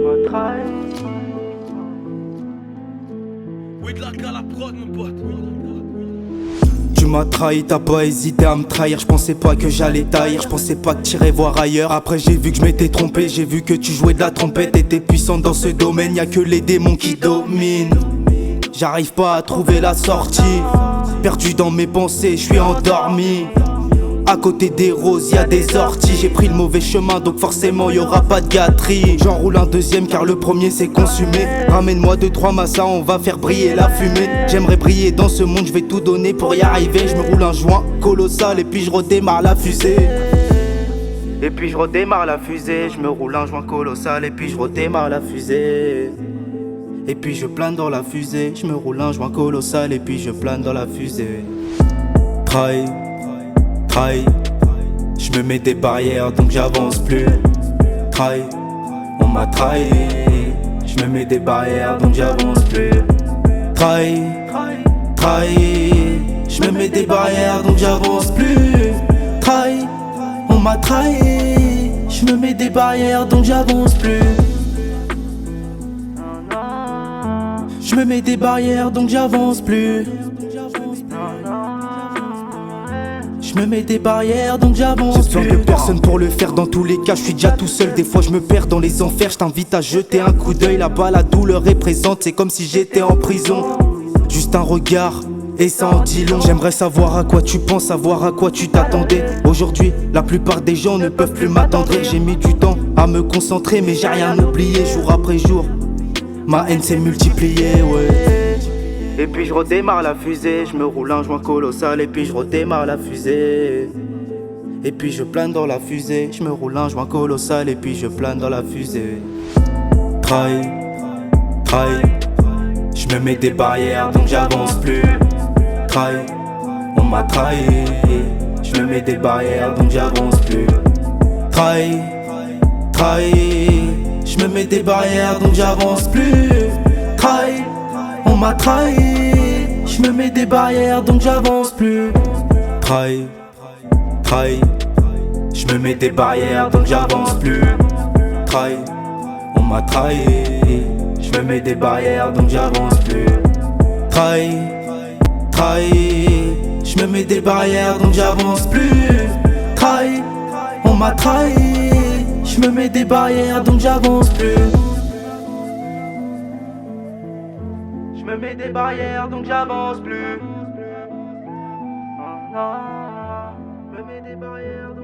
m'a trahi. Tu m'as trahi, t'as pas hésité à me trahir. Je pensais pas que j'allais taillir, je pensais pas que t'irais voir ailleurs. Après j'ai vu que je m'étais trompé, j'ai vu que tu jouais de la trompette. T'étais puissant dans ce domaine, y'a que les démons qui dominent. J'arrive pas à trouver la sortie, perdu dans mes pensées, je suis endormi. À côté des roses, y'a des orties. J'ai pris le mauvais chemin, donc forcément y'aura pas de gâterie. J'enroule un deuxième car le premier s'est consumé. Ramène-moi 2-3 massas, on va faire briller la fumée. J'aimerais briller dans ce monde, je vais tout donner pour y arriver. Je me roule un joint colossal et puis je redémarre la fusée. Et puis je redémarre la fusée. Je me roule un joint colossal et puis je redémarre la fusée. Et puis je plane dans la fusée. Je me roule un joint colossal et puis je plane dans la fusée. Trahi. Je me mets des barrières donc j'avance plus. Trahi, on m'a trahi. Je me mets des barrières donc j'avance plus. Trahi, je me mets des barrières donc j'avance plus. Trahi, on m'a trahi. Je me mets des barrières donc j'avance plus. Je me mets des barrières donc j'avance plus. Je me mets des barrières donc j'avance plus. J'ai besoin de personne pour le faire, dans tous les cas je suis déjà tout seul. Des fois je me perds dans les enfers, je t'invite à jeter un coup d'œil. Là-bas la douleur est présente, c'est comme si j'étais en prison. Juste un regard et ça en dit long. J'aimerais savoir à quoi tu penses, savoir à quoi tu t'attendais. Aujourd'hui la plupart des gens ne peuvent plus m'attendrir. J'ai mis du temps à me concentrer mais j'ai rien oublié. Jour après jour ma haine s'est multipliée, ouais. Et puis je redémarre la fusée, je me roule un joint colossal et puis je redémarre la fusée. Et puis je plane dans la fusée, je me roule un joint colossal et puis je plane dans la fusée. Trahi, je me mets des barrières donc j'avance plus. Trahi, on m'a trahi. Je me mets des barrières donc j'avance plus. Trahi, je me mets des barrières donc j'avance plus. Trahi, on m'a trahi. Je me mets des barrières donc j'avance plus. Trahi, je me mets des barrières donc j'avance plus. Trahi, on m'a trahi. Je me mets des barrières donc j'avance plus. Trahi, je me mets des barrières donc j'avance plus. Trahi, on m'a trahi. Je me mets des barrières donc j'avance plus. Je me mets des barrières donc j'avance plus. Je me mets des barrières.